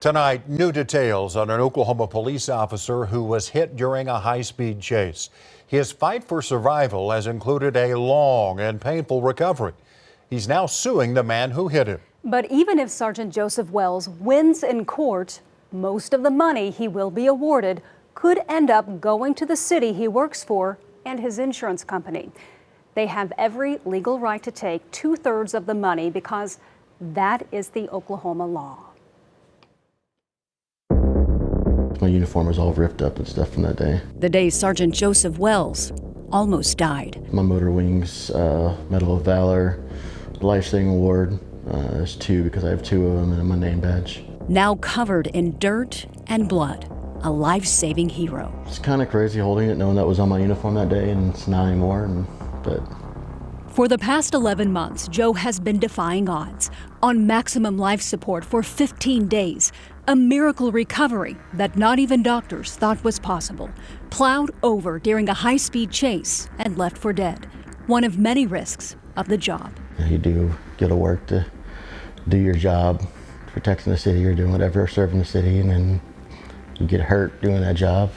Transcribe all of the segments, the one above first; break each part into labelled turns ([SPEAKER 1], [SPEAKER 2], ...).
[SPEAKER 1] Tonight, new details on an Oklahoma police officer who was hit during a high-speed chase. His fight for survival has included a long and painful recovery. He's now suing the man who hit him.
[SPEAKER 2] But even if Sergeant Joseph Wells wins in court, most of the money he will be awarded could end up going to the city he works for and his insurance company. They have every legal right to take 2/3 of the money because that is the Oklahoma law.
[SPEAKER 3] My uniform was all ripped up and stuff from that day.
[SPEAKER 2] The day Sergeant Joseph Wells almost died.
[SPEAKER 3] My motor wings, Medal of Valor, Life-Saving Award. There's 2 because I have 2 of them and my name badge.
[SPEAKER 2] Now covered in dirt and blood, a life-saving hero.
[SPEAKER 3] It's kind of crazy holding it, knowing that was on my uniform that day and it's not anymore. But
[SPEAKER 2] for the past 11 months, Joe has been defying odds on maximum life support for 15 days. A miracle recovery that not even doctors thought was possible. Plowed over during a high-speed chase and left for dead. One of many risks of the job.
[SPEAKER 3] You do go to work to do your job, protecting the city or doing whatever, serving the city, and then you get hurt doing that job.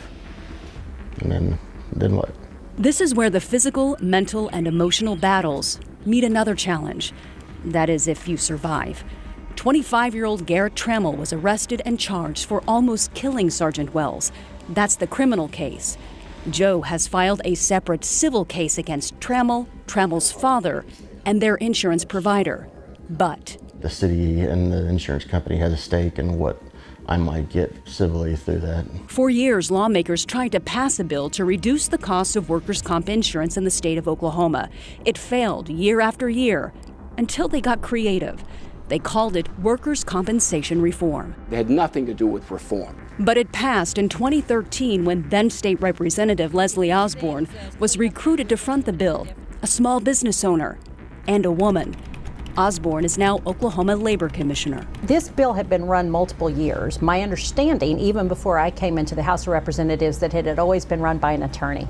[SPEAKER 3] And then what?
[SPEAKER 2] This is where the physical, mental, and emotional battles meet another challenge. That is, if you survive. 25-year-old Garrett Trammell was arrested and charged for almost killing Sergeant Wells. That's the criminal case. Joe has filed a separate civil case against Trammell, Trammell's father, and their insurance provider. But
[SPEAKER 3] the city and the insurance company has a stake in what I might get civilly through that.
[SPEAKER 2] For years, lawmakers tried to pass a bill to reduce the cost of workers' comp insurance in the state of Oklahoma. It failed year after year until they got creative. They called it workers' compensation reform.
[SPEAKER 4] It had nothing to do with reform.
[SPEAKER 2] But it passed in 2013 when then State Representative Leslie Osborne was recruited to front the bill, a small business owner and a woman. Osborne is now Oklahoma Labor Commissioner.
[SPEAKER 5] This bill had been run multiple years. My understanding, even before I came into the House of Representatives, that it had always been run by an attorney.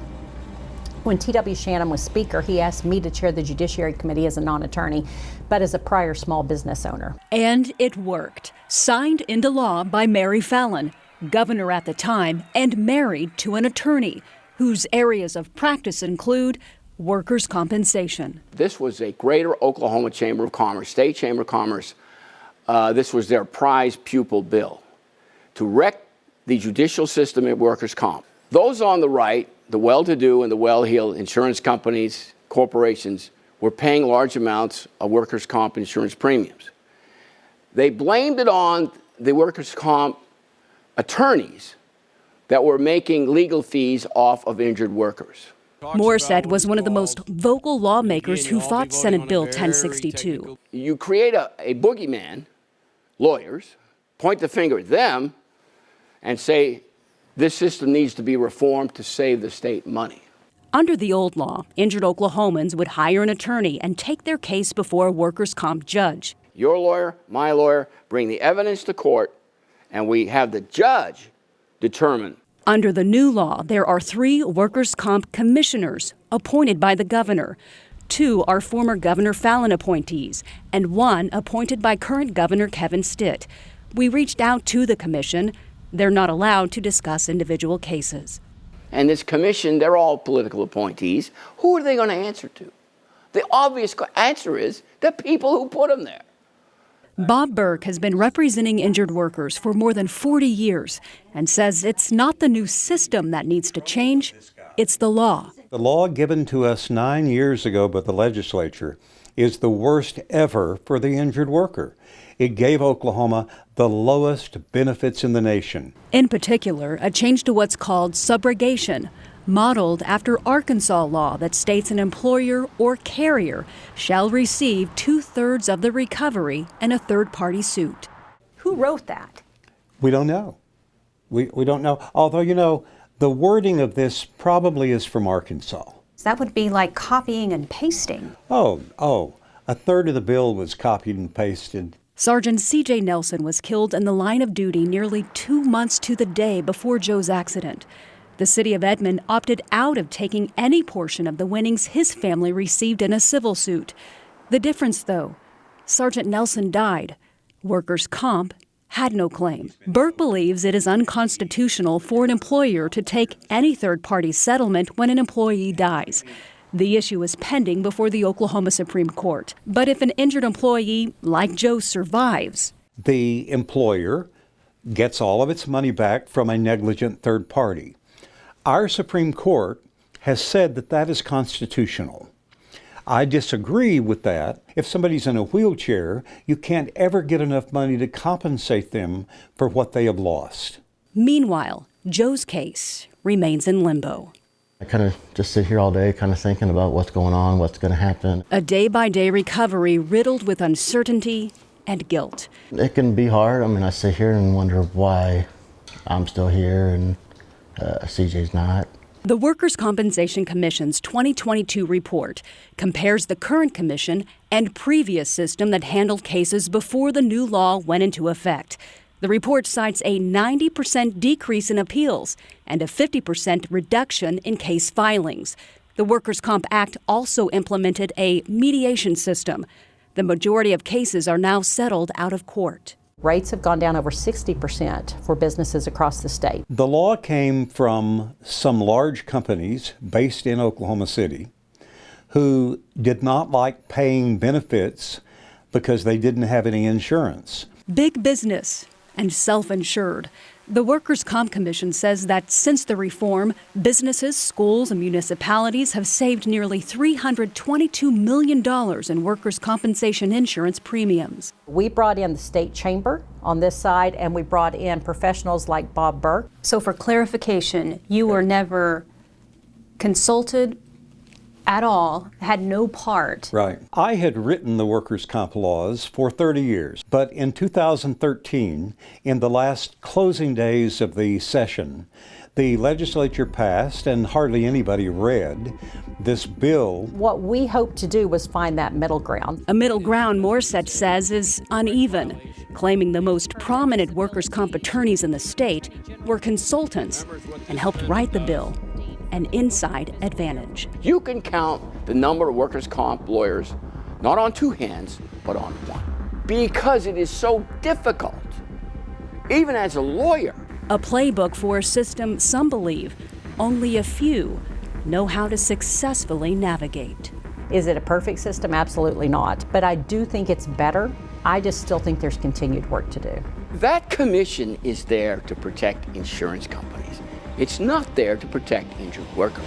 [SPEAKER 5] When T.W. Shannon was Speaker, he asked me to chair the Judiciary Committee as a non-attorney, but as a prior small business owner.
[SPEAKER 2] And it worked. Signed into law by Mary Fallin, governor at the time, and married to an attorney whose areas of practice include workers' compensation.
[SPEAKER 4] This was a Greater Oklahoma Chamber of Commerce, State Chamber of Commerce. This was their prize pupil bill to wreck the judicial system at workers' comp. Those on the right, the well-to-do and the well-heeled insurance companies, corporations, were paying large amounts of workers' comp insurance premiums. They blamed it on the workers' comp attorneys that were making legal fees off of injured workers.
[SPEAKER 2] Morissette was one of the most vocal lawmakers who fought Senate Bill 1062.
[SPEAKER 4] You create a boogeyman, lawyers, point the finger at them, and say, this system needs to be reformed to save the state money.
[SPEAKER 2] Under the old law, injured Oklahomans would hire an attorney and take their case before a workers' comp judge.
[SPEAKER 4] Your lawyer, my lawyer, bring the evidence to court, and we have the judge determine.
[SPEAKER 2] Under the new law, there are 3 workers' comp commissioners appointed by the governor. 2 are former Governor Fallin appointees, and 1 appointed by current Governor Kevin Stitt. We reached out to the commission. They're not allowed to discuss individual cases.
[SPEAKER 4] And this commission, they're all political appointees. Who are they going to answer to? The obvious answer is the people who put them there.
[SPEAKER 2] Bob Burke has been representing injured workers for more than 40 years and says it's not the new system that needs to change, it's the law.
[SPEAKER 6] The law given to us 9 years ago by the legislature is the worst ever for the injured worker. It gave Oklahoma the lowest benefits in the nation.
[SPEAKER 2] In particular, a change to what's called subrogation, modeled after Arkansas law that states an employer or carrier shall receive 2/3 of the recovery in a third-party suit.
[SPEAKER 5] Who wrote that?
[SPEAKER 6] We don't know. We don't know. Although, the wording of this probably is from Arkansas.
[SPEAKER 5] That would be like copying and pasting.
[SPEAKER 6] Oh, 1/3 of the bill was copied and pasted.
[SPEAKER 2] Sergeant C.J. Nelson was killed in the line of duty nearly 2 months to the day before Joe's accident. The city of Edmond opted out of taking any portion of the winnings his family received in a civil suit. The difference, though, Sergeant Nelson died. Workers' comp had no claim. Burke believes it is unconstitutional for an employer to take any third-party settlement when an employee dies. The issue is pending before the Oklahoma Supreme Court. But if an injured employee like Joe survives,
[SPEAKER 6] the employer gets all of its money back from a negligent third party. Our Supreme Court has said that that is constitutional. I disagree with that. If somebody's in a wheelchair, you can't ever get enough money to compensate them for what they have lost.
[SPEAKER 2] Meanwhile, Joe's case remains in limbo.
[SPEAKER 3] I kind of just sit here all day kind of thinking about what's going on, what's going to happen.
[SPEAKER 2] A day-by-day recovery riddled with uncertainty and guilt.
[SPEAKER 3] It can be hard. I mean, I sit here and wonder why I'm still here and CJ's not.
[SPEAKER 2] The Workers' Compensation Commission's 2022 report compares the current commission and previous system that handled cases before the new law went into effect. The report cites a 90% decrease in appeals and a 50% reduction in case filings. The Workers' Comp Act also implemented a mediation system. The majority of cases are now settled out of court.
[SPEAKER 5] Rates have gone down over 60% for businesses across the state.
[SPEAKER 6] The law came from some large companies based in Oklahoma City who did not like paying benefits because they didn't have any insurance.
[SPEAKER 2] Big business and self-insured. The Workers' Comp Commission says that since the reform, businesses, schools, and municipalities have saved nearly $322 million in workers' compensation insurance premiums.
[SPEAKER 5] We brought in the state chamber on this side, and we brought in professionals like Bob Burke.
[SPEAKER 2] So for clarification, you were never consulted at all, had no part.
[SPEAKER 6] Right. I had written the workers' comp laws for 30 years, but in 2013, in the last closing days of the session, the legislature passed, and hardly anybody read, this bill.
[SPEAKER 5] What we hoped to do was find that middle ground.
[SPEAKER 2] A middle ground, Morset says, is uneven, claiming the most prominent workers' comp attorneys in the state were consultants and helped write the bill. An inside advantage.
[SPEAKER 4] You can count the number of workers' comp lawyers, not on two hands, but on one. Because it is so difficult, even as a lawyer.
[SPEAKER 2] A playbook for a system some believe only a few know how to successfully navigate.
[SPEAKER 5] Is it a perfect system? Absolutely not. But I do think it's better. I just still think there's continued work to do.
[SPEAKER 4] That commission is there to protect insurance companies. It's not there to protect injured workers.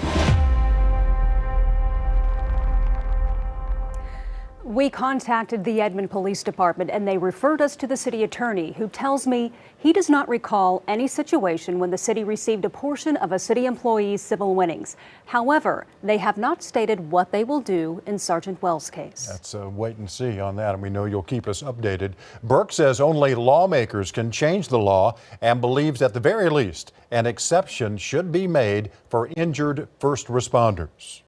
[SPEAKER 2] We contacted the Edmond Police Department and they referred us to the city attorney, who tells me he does not recall any situation when the city received a portion of a city employee's civil winnings. However, they have not stated what they will do in Sergeant Wells' case.
[SPEAKER 1] Let's wait and see on that, and we know you'll keep us updated. Burke says only lawmakers can change the law and believes at the very least an exception should be made for injured first responders.